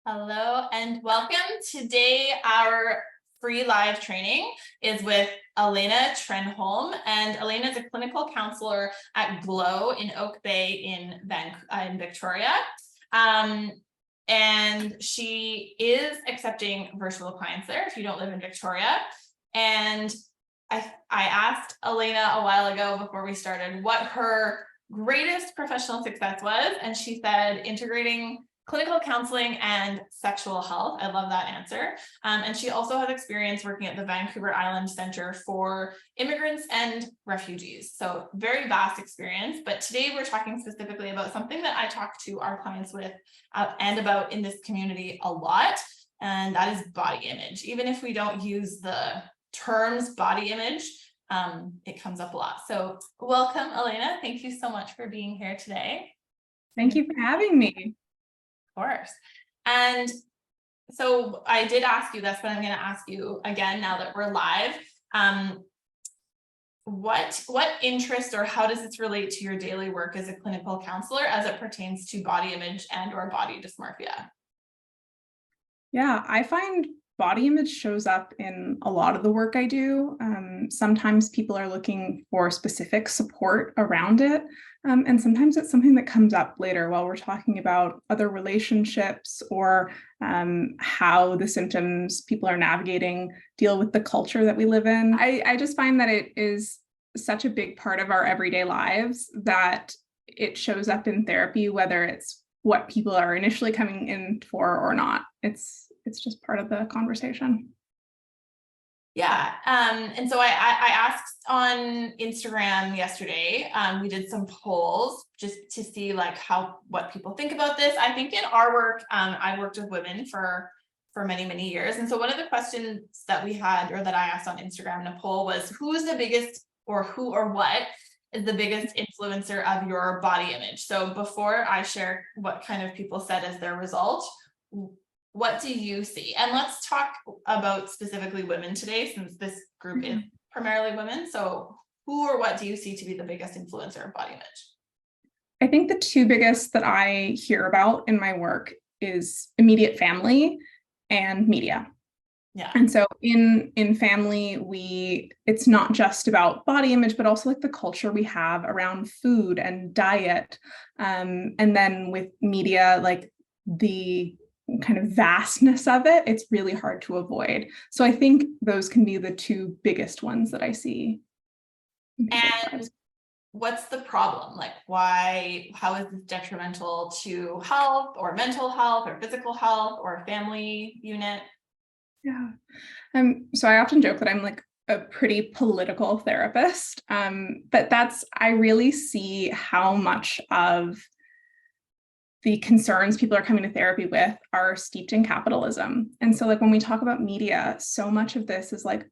Hello and welcome. Today, our free live training is with Elena Trenholm, and Elena is a clinical counselor at Glow in Oak Bay in Victoria. And she is accepting virtual clients there if you don't live in Victoria. And I asked Elena a while ago before we started what her greatest professional success was, and she said integrating clinical counseling and sexual health. I love that answer. And she also has experience working at the Vancouver Island Center for Immigrants and Refugees. So very vast experience. But today we're talking specifically about something that I talk to our clients with and about in this community a lot, and that is body image. Even if we don't use the terms body image, it comes up a lot. So welcome, Elena. Thank you so much for being here today. Thank you for having me. Of course. And so I did ask you this, but I'm going to ask you again now that we're live. What interest or how does this relate to your daily work as a clinical counselor as it pertains to body image and or body dysmorphia? Yeah, I find body image shows up in a lot of the work I do. Sometimes people are looking for specific support around it. And sometimes it's something that comes up later while we're talking about other relationships or how the symptoms people are navigating deal with the culture that we live in. I just find that it is such a big part of our everyday lives that it shows up in therapy, whether it's what people are initially coming in for or not. It's just part of the conversation. Yeah. And so I asked on Instagram yesterday, we did some polls just to see like what people think about this. I think in our work, I worked with women for many, many years. And so one of the questions that we had, or that I asked on Instagram in a poll, was who is the biggest, or who or what is the biggest influencer of your body image? So before I share what kind of people said as their result, what do you see? And let's talk about specifically women today, since this group is primarily women. So who or what do you see to be the biggest influencer of body image? I think the two biggest that I hear about in my work is immediate family and media. Yeah. And so in family, it's not just about body image, but also like the culture we have around food and diet. And then with media, like the kind of vastness of it, it's really hard to avoid. So I think those can be the two biggest ones that I see. And what's the problem? Like how is this detrimental to health or mental health or physical health or family unit? Yeah. So I often joke that I'm like a pretty political therapist, but I really see how much of the concerns people are coming to therapy with are steeped in capitalism. And so like when we talk about media, so much of this is like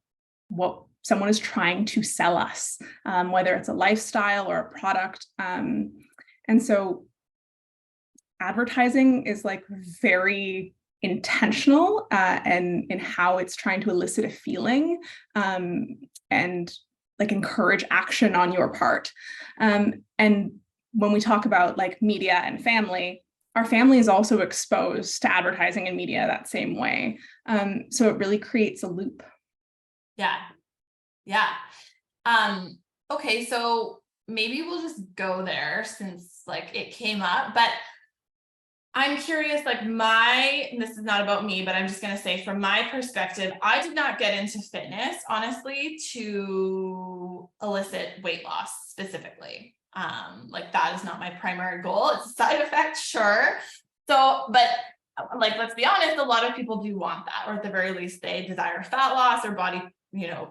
what someone is trying to sell us, whether it's a lifestyle or a product. And so advertising is like very intentional and in how it's trying to elicit a feeling and like encourage action on your part. And when we talk about like media and family, our family is also exposed to advertising and media that same way. So it really creates a loop. Yeah. Yeah. Okay, so maybe we'll just go there since like it came up, but I'm curious, like this is not about me, but I'm just going to say from my perspective, I did not get into fitness, honestly, to elicit weight loss specifically. Like that is not my primary goal. It's a side effect, sure. So, but like, let's be honest, a lot of people do want that, or at the very least they desire fat loss or body,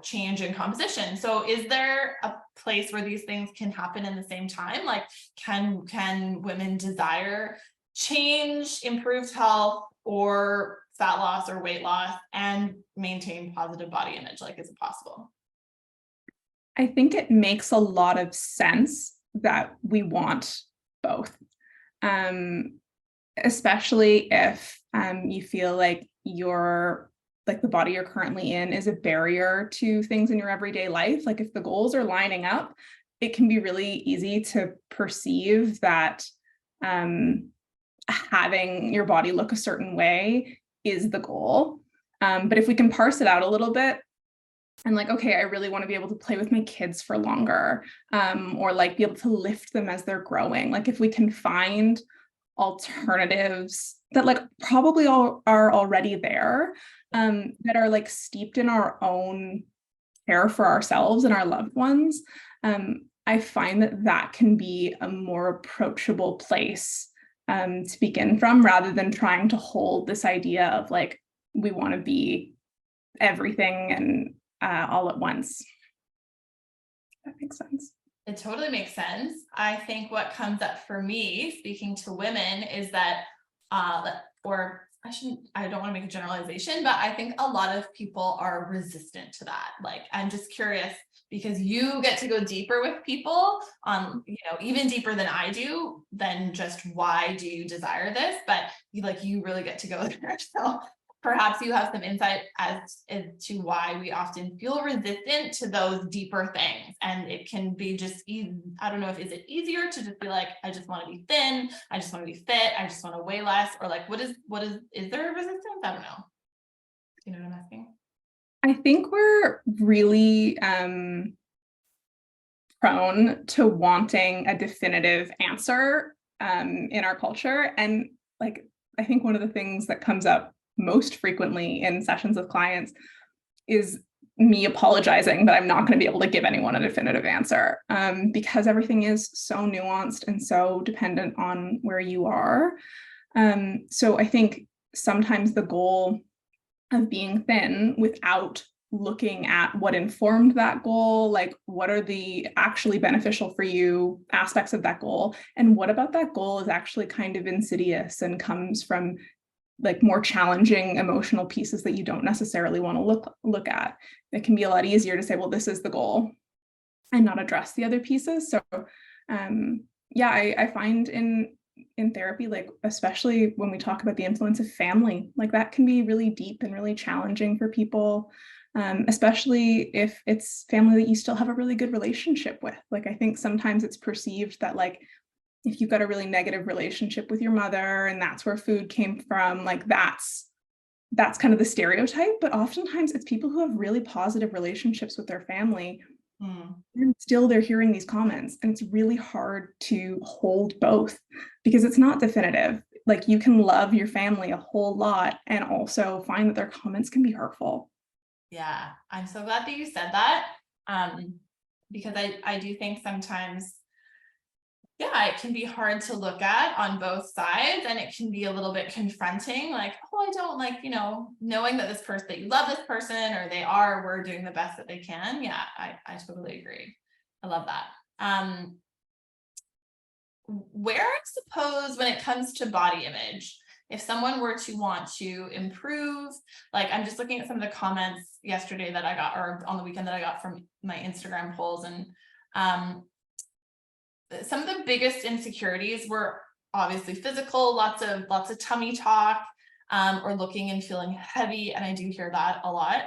change in composition. So is there a place where these things can happen in the same time? Like, can women desire change, improved health, or fat loss or weight loss and maintain positive body image? Like, is it possible? I think it makes a lot of sense that we want both, especially if you feel like the body you're currently in is a barrier to things in your everyday life. Like if the goals are lining up, it can be really easy to perceive that having your body look a certain way is the goal. But if we can parse it out a little bit and like, okay, I really want to be able to play with my kids for longer, or like be able to lift them as they're growing. Like if we can find alternatives that like probably all are already there, that are like steeped in our own care for ourselves and our loved ones, I find that that can be a more approachable place to begin from, rather than trying to hold this idea of like, we want to be everything and all at once. That makes sense. It totally makes sense. I think what comes up for me, speaking to women, is that, or I don't want to make a generalization, but I think a lot of people are resistant to that. Like, I'm just curious because you get to go deeper with people on, even deeper than I do, than just why do you desire this, but you really get to go there. So perhaps you have some insight as to why we often feel resistant to those deeper things. And it can be just, I don't know is it easier to just be like, I just want to be thin, I just want to be fit, I just want to weigh less, or like, is there a resistance? I don't know. You know what I'm asking? I think we're really prone to wanting a definitive answer in our culture. And like, I think one of the things that comes up most frequently in sessions with clients is me apologizing that I'm not going to be able to give anyone a definitive answer, because everything is so nuanced and so dependent on where you are. So I think sometimes the goal of being thin without looking at what informed that goal, like what are the actually beneficial for you aspects of that goal, and what about that goal is actually kind of insidious and comes from like more challenging emotional pieces that you don't necessarily want to look at. It can be a lot easier to say, well, this is the goal, and not address the other pieces. So I find in therapy, like especially when we talk about the influence of family, like that can be really deep and really challenging for people, especially if it's family that you still have a really good relationship with. Like I think sometimes it's perceived that like if you've got a really negative relationship with your mother and that's where food came from, like that's kind of the stereotype. But oftentimes it's people who have really positive relationships with their family, and still they're hearing these comments, and it's really hard to hold both because it's not definitive. Like you can love your family a whole lot and also find that their comments can be hurtful. Yeah, I'm so glad that you said that, because I do think sometimes, it can be hard to look at on both sides, and it can be a little bit confronting, like, oh, I don't like, knowing that that you love this person, or we're doing the best that they can. Yeah, I totally agree. I love that. Where I suppose when it comes to body image, if someone were to want to improve, like I'm just looking at some of the comments yesterday that I got, or on the weekend that I got from my Instagram polls, and some of the biggest insecurities were obviously physical, lots of tummy talk, or looking and feeling heavy. And I do hear that a lot.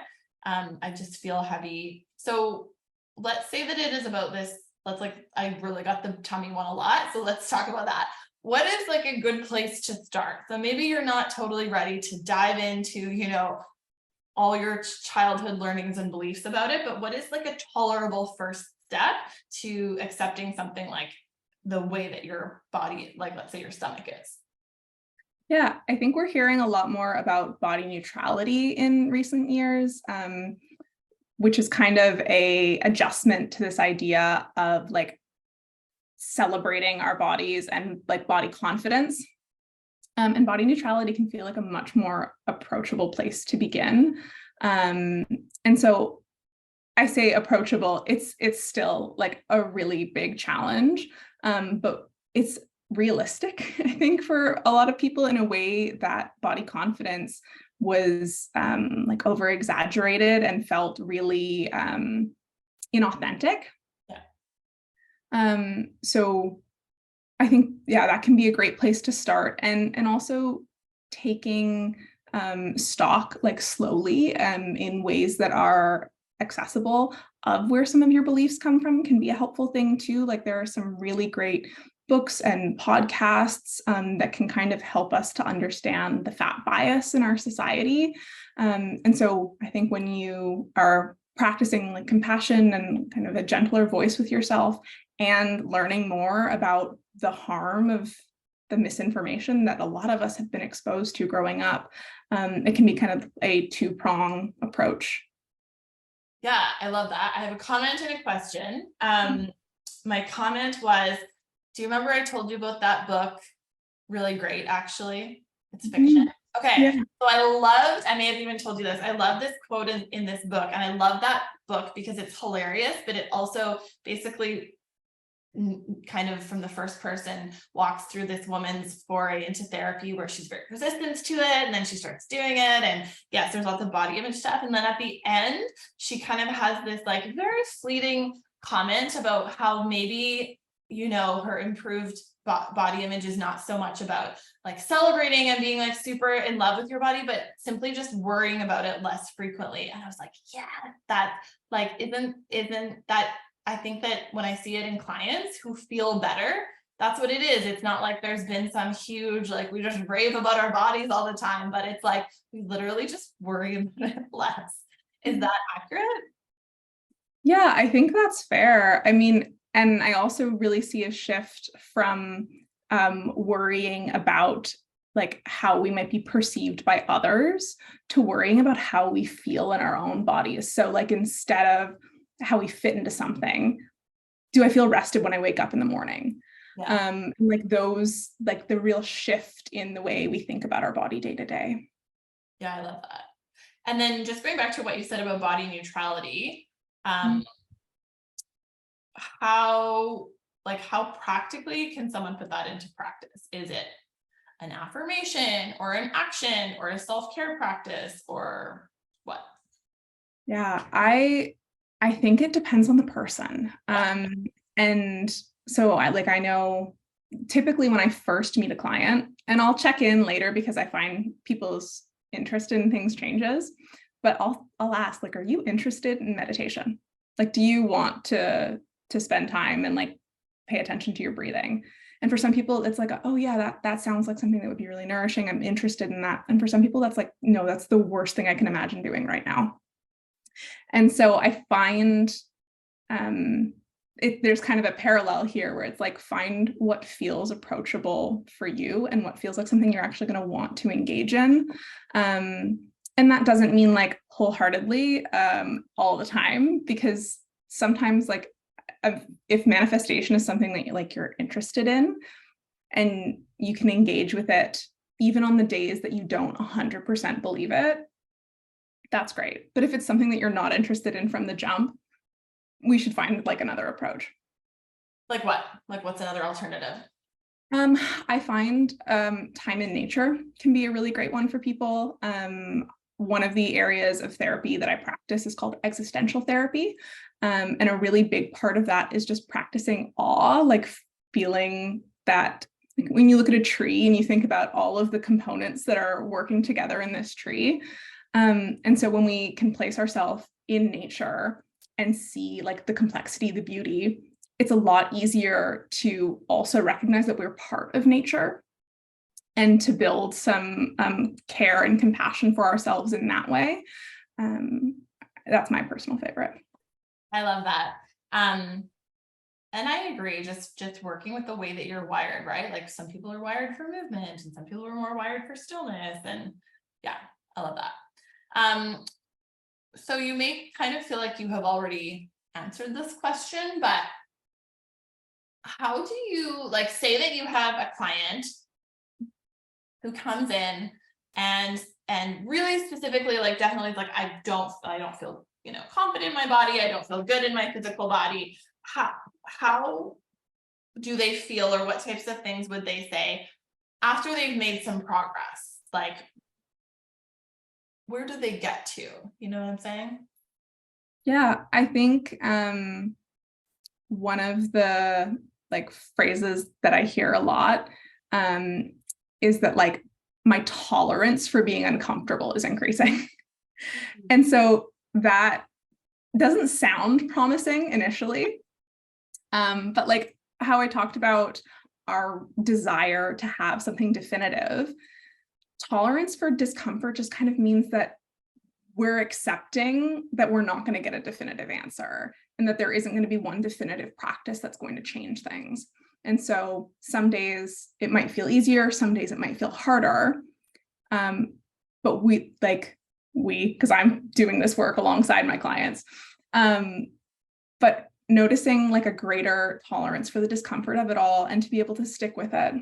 I just feel heavy. So let's say that it is about this. I really got the tummy one a lot. So let's talk about that. What is like a good place to start? So maybe you're not totally ready to dive into, all your childhood learnings and beliefs about it, but what is like a tolerable first step to accepting something like the way that your body, like let's say your stomach is? Yeah, I think we're hearing a lot more about body neutrality in recent years, which is kind of a adjustment to this idea of like celebrating our bodies and like body confidence. And body neutrality can feel like a much more approachable place to begin. And so I say approachable, it's still like a really big challenge, but it's realistic, I think, for a lot of people, in a way that body confidence was like over exaggerated and felt really inauthentic. Yeah. So I think, that can be a great place to start, and also taking stock like slowly in ways that are accessible of where some of your beliefs come from can be a helpful thing too. Like there are some really great books and podcasts that can kind of help us to understand the fat bias in our society. And so I think when you are practicing like compassion and kind of a gentler voice with yourself and learning more about the harm of the misinformation that a lot of us have been exposed to growing up, it can be kind of a two-prong approach. Yeah, I love that. I have a comment and a question. My comment was, do you remember I told you about that book? Really great, actually. It's fiction. Okay. Yeah. So I may have even told you this. I love this quote in this book. And I love that book because it's hilarious, but it also basically kind of from the first person walks through this woman's foray into therapy where she's very resistant to it, and then she starts doing it, and yes, there's lots of body image stuff, and then at the end she kind of has this like very fleeting comment about how maybe, you know, her improved body image is not so much about like celebrating and being like super in love with your body, but simply just worrying about it less frequently. And I was like, yeah, that like isn't that, I think that when I see it in clients who feel better, that's what it is. It's not like there's been some huge, like we just rave about our bodies all the time, but it's like we literally just worry about it less. Is that accurate? Yeah, I think that's fair. I mean, and I also really see a shift from worrying about like how we might be perceived by others to worrying about how we feel in our own bodies. So like instead of how we fit into something, do I feel rested when I wake up in the morning? Yeah. Like those, like the real shift in the way we think about our body day to day. Yeah, I love that. And then just going back to what you said about body neutrality, how practically can someone put that into practice? Is it an affirmation or an action or a self-care practice or what? Yeah, I think it depends on the person. And so I know typically when I first meet a client, and I'll check in later because I find people's interest in things changes, but I'll ask, like, are you interested in meditation? Like, do you want to spend time and like pay attention to your breathing? And for some people, it's like, oh yeah, that sounds like something that would be really nourishing. I'm interested in that. And for some people, that's like, no, that's the worst thing I can imagine doing right now. And so I find there's kind of a parallel here where it's like, find what feels approachable for you and what feels like something you're actually going to want to engage in. And that doesn't mean like wholeheartedly all the time, because sometimes like if manifestation is something that you're interested in and you can engage with it, even on the days that you don't 100% believe it, that's great. But if it's something that you're not interested in from the jump, we should find like another approach. Like what? Like what's another alternative? I find time in nature can be a really great one for people. One of the areas of therapy that I practice is called existential therapy. And a really big part of that is just practicing awe, like feeling that when you look at a tree and you think about all of the components that are working together in this tree. And so when we can place ourselves in nature and see like the complexity, the beauty, it's a lot easier to also recognize that we're part of nature and to build some care and compassion for ourselves in that way. That's my personal favorite. I love that. And I agree, just working with the way that you're wired, right? Like some people are wired for movement and some people are more wired for stillness. And yeah, I love that. So you may kind of feel like you have already answered this question, but how do you like say that you have a client who comes in and really specifically like definitely like I don't feel, you know, confident in my body, I don't feel good in my physical body. How do they feel, or what types of things would they say after they've made some progress? Like where do they get to? You know what I'm saying? Yeah, I think one of the like phrases that I hear a lot is that like my tolerance for being uncomfortable is increasing. And so that doesn't sound promising initially. But like how I talked about our desire to have something definitive, tolerance for discomfort just kind of means that we're accepting that we're not going to get a definitive answer and that there isn't going to be one definitive practice that's going to change things. And so some days it might feel easier, some days it might feel harder. But because I'm doing this work alongside my clients, but noticing like a greater tolerance for the discomfort of it all and to be able to stick with it.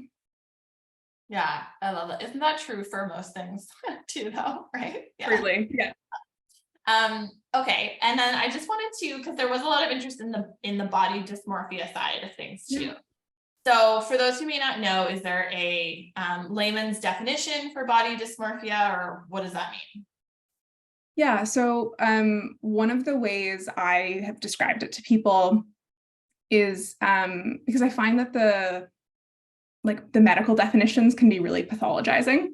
Yeah, I love that. Isn't that true for most things too, though? Right? Yeah. Really? Yeah. Okay. And then I just wanted to, because there was a lot of interest in the body dysmorphia side of things too. Yeah. So for those who may not know, is there a layman's definition for body dysmorphia, or what does that mean? Yeah. So one of the ways I have described it to people is because I find that the medical definitions can be really pathologizing.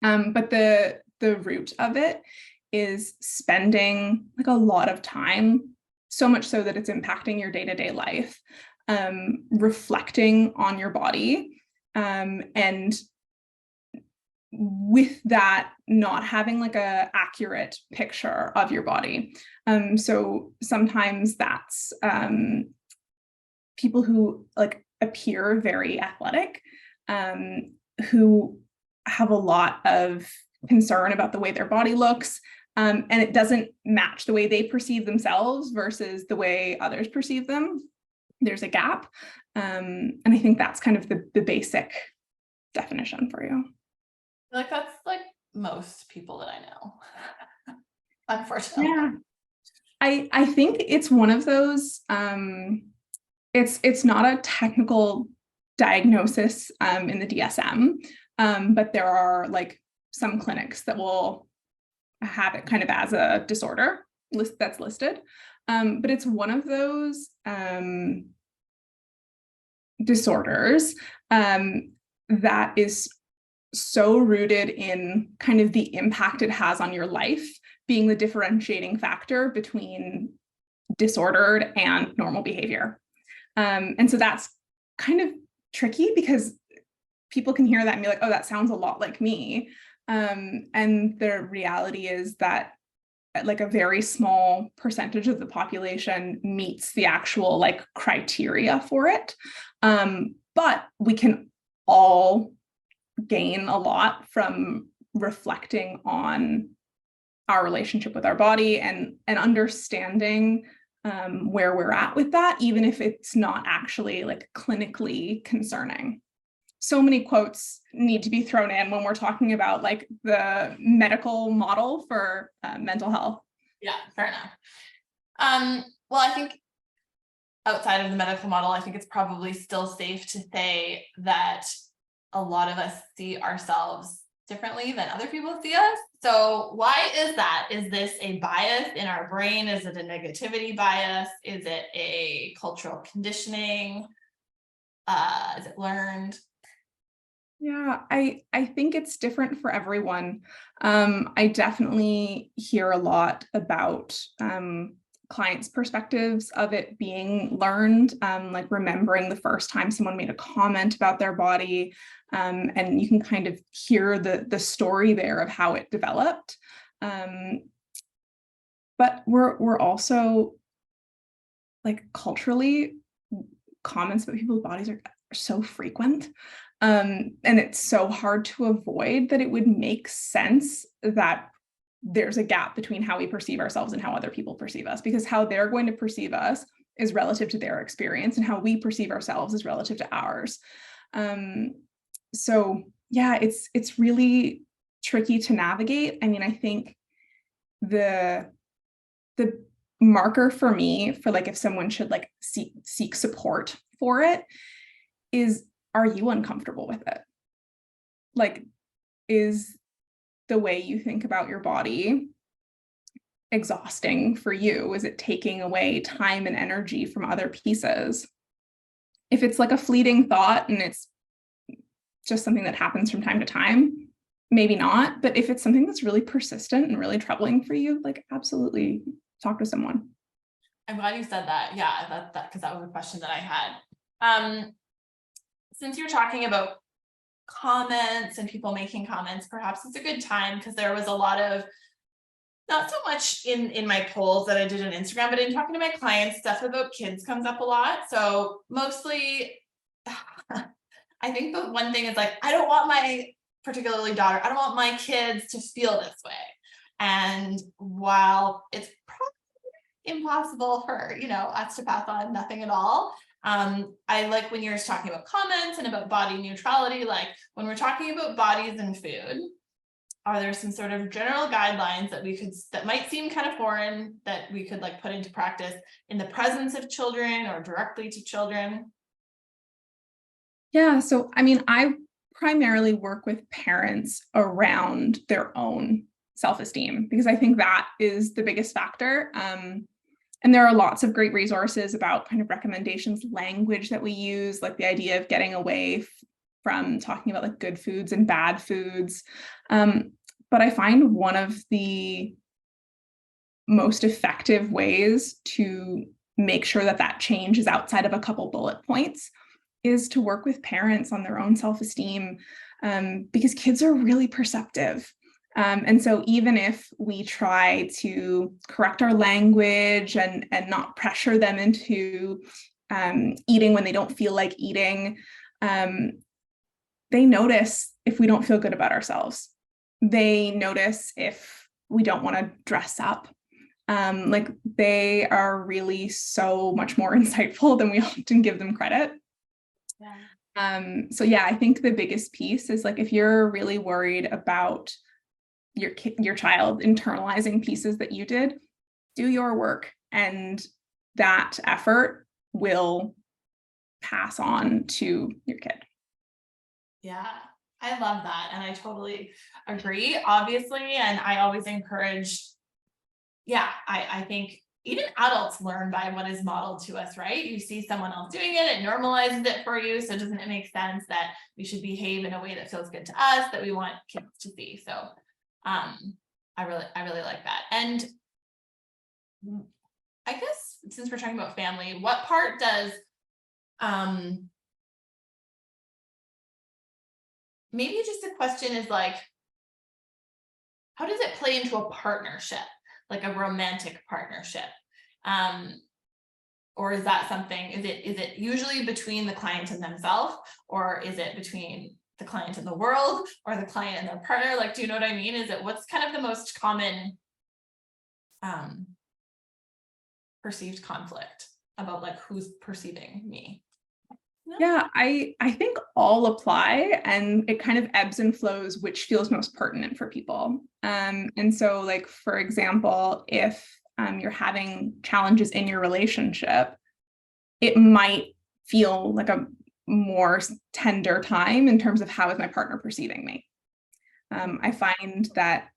But the root of it is spending like a lot of time, so much so that it's impacting your day-to-day life, reflecting on your body, and with that, not having like a accurate picture of your body. So sometimes that's people who like appear very athletic, who have a lot of concern about the way their body looks, and it doesn't match the way they perceive themselves versus the way others perceive them. There's a gap. And I think that's kind of the basic definition for you. Like that's like most people that I know, unfortunately. Yeah. I think it's one of those, it's not a technical diagnosis in the DSM, but there are like some clinics that will have it kind of as a disorder that's listed. But it's one of those disorders that is so rooted in kind of the impact it has on your life being the differentiating factor between disordered and normal behavior. And so that's kind of tricky because people can hear that and be like, oh, that sounds a lot like me. And the reality is that like a very small percentage of the population meets the actual like criteria for it. But we can all gain a lot from reflecting on our relationship with our body and understanding where we're at with that, even if it's not actually like clinically concerning. So many quotes need to be thrown in when we're talking about like the medical model for mental health. Yeah, fair enough. Well, I think outside of the medical model, I think it's probably still safe to say that a lot of us see ourselves differently than other people see us. So why is that? Is this a bias in our brain? Is it a negativity bias? Is it a cultural conditioning? Is it learned? Yeah, I think it's different for everyone. I definitely hear a lot about clients' perspectives of it being learned, like remembering the first time someone made a comment about their body, and you can kind of hear the story there of how it developed. But we're also like culturally, comments about people's bodies are so frequent. And it's so hard to avoid that it would make sense that there's a gap between how we perceive ourselves and how other people perceive us, because how they're going to perceive us is relative to their experience and how we perceive ourselves is relative to ours. So yeah, it's really tricky to navigate. I mean, I think the marker for me for like if someone should like seek support for it is, are you uncomfortable with it? Like, is the way you think about your body exhausting for you? Is it taking away time and energy from other pieces? If it's like a fleeting thought and it's just something that happens from time to time, maybe not. But if it's something that's really persistent and really troubling for you, like absolutely talk to someone. I'm glad you said that. Yeah, that because that was a question that I had. since you're talking about comments and people making comments, perhaps it's a good time, because there was a lot of, not so much in my polls that I did on Instagram, but in talking to my clients, stuff about kids comes up a lot. So mostly, I think the one thing is like, I don't want my, particularly daughter, I don't want my kids to feel this way. And while it's probably impossible for, us to pass on nothing at all, I like when you're talking about comments and about body neutrality, like when we're talking about bodies and food, are there some sort of general guidelines that might seem kind of foreign that we could like put into practice in the presence of children or directly to children? Yeah, so I mean, I primarily work with parents around their own self-esteem because I think that is the biggest factor. And there are lots of great resources about kind of recommendations, language that we use, like the idea of getting away from talking about like good foods and bad foods. But I find one of the most effective ways to make sure that that change is outside of a couple bullet points is to work with parents on their own self-esteem, because kids are really perceptive. And so even if we try to correct our language and not pressure them into eating when they don't feel like eating, they notice if we don't feel good about ourselves. They notice if we don't want to dress up. Like they are really so much more insightful than we often give them credit. Yeah. So yeah, I think the biggest piece is like, if you're really worried about your child internalizing pieces that you did, do your work, and that effort will pass on to your kid. Yeah, I love that. And I totally agree, obviously. And I always encourage, I think even adults learn by what is modeled to us, right? You see someone else doing it, it normalizes it for you. So doesn't it make sense that we should behave in a way that feels good to us, that we want kids to see? So I really like that. And I guess since we're talking about family, what part does maybe just a question is like, how does it play into a partnership, like a romantic partnership? Or is that something, is it usually between the client and themselves, or is it between the client and the world, or the client and their partner? Like, do you know what I mean? What's kind of the most common perceived conflict about like who's perceiving me? No? Yeah, I think all apply, and it kind of ebbs and flows which feels most pertinent for people. And so like, for example, if you're having challenges in your relationship, it might feel like a more tender time in terms of how is my partner perceiving me. I find that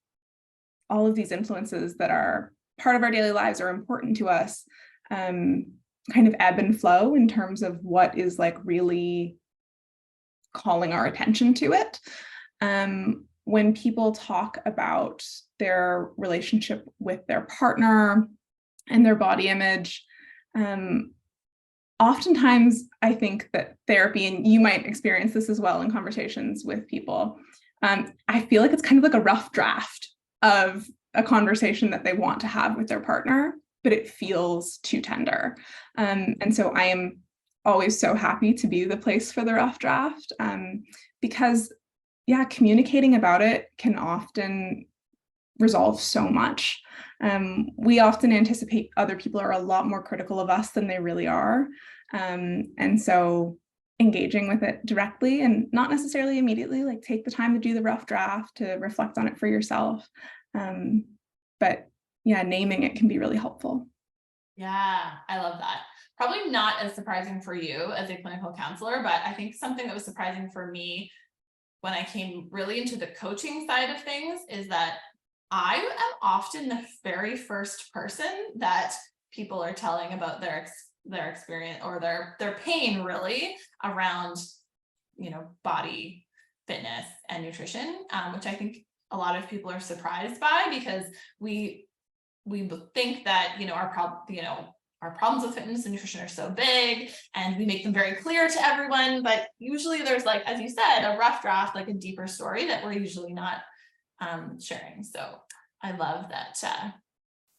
all of these influences that are part of our daily lives are important to us, kind of ebb and flow in terms of what is like really calling our attention to it. When people talk about their relationship with their partner and their body image, oftentimes I think that therapy, and you might experience this as well in conversations with people, I feel like it's kind of like a rough draft of a conversation that they want to have with their partner, but it feels too tender. And so I am always so happy to be the place for the rough draft, because communicating about it can often resolve so much. We often anticipate other people are a lot more critical of us than they really are. And so engaging with it directly and not necessarily immediately, like take the time to do the rough draft, to reflect on it for yourself. But naming it can be really helpful. Yeah, I love that. Probably not as surprising for you as a clinical counselor, but I think something that was surprising for me when I came really into the coaching side of things is that I am often the very first person that people are telling about their experience or their pain really around, body fitness and nutrition, which I think a lot of people are surprised by, because we think that, our problems with fitness and nutrition are so big and we make them very clear to everyone, but usually there's, like, as you said, a rough draft, like a deeper story that we're usually not sharing. So I love that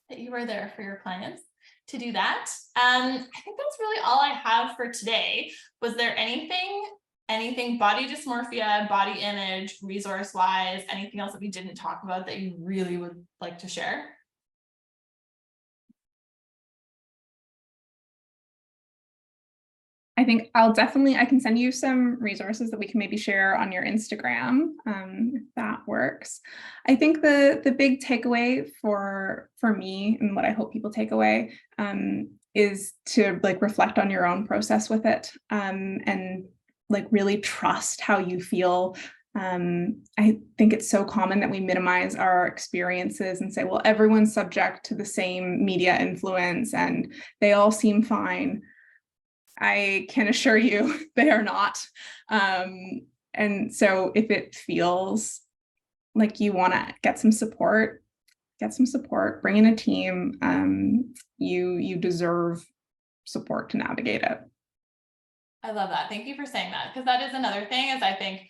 that you were there for your clients to do that. I think that's really all I have for today. Was there anything body dysmorphia, body image, resource wise, anything else that we didn't talk about that you really would like to share? I think I can send you some resources that we can maybe share on your Instagram, if that works. I think the big takeaway for me, and what I hope people take away, is to like reflect on your own process with it, and like really trust how you feel. I think it's so common that we minimize our experiences and say, well, everyone's subject to the same media influence and they all seem fine. I can assure you they are not. And so if it feels like you want to get some support, bring in a team. You deserve support to navigate it. I love that. Thank you for saying that, because that is another thing is I think,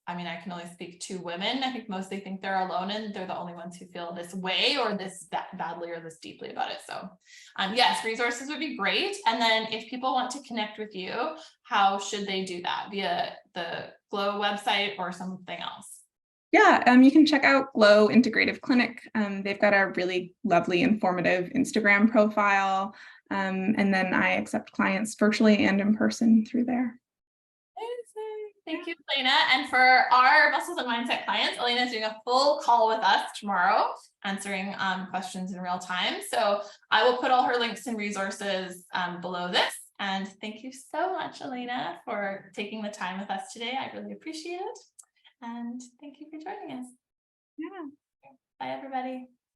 I mean, I can only speak to women. I think mostly think they're alone and they're the only ones who feel this way or this that badly or this deeply about it. So yes, resources would be great. And then if people want to connect with you, how should they do that? Via the Glow website or something else? Yeah, you can check out Glow Integrative Clinic. They've got a really lovely, informative Instagram profile. And then I accept clients virtually and in person through there. Thank you, Elena. And for our Muscles and Mindset clients, Elena is doing a full call with us tomorrow, answering questions in real time. So I will put all her links and resources below this. And thank you so much, Elena, for taking the time with us today. I really appreciate it. And thank you for joining us. Yeah. Bye, everybody.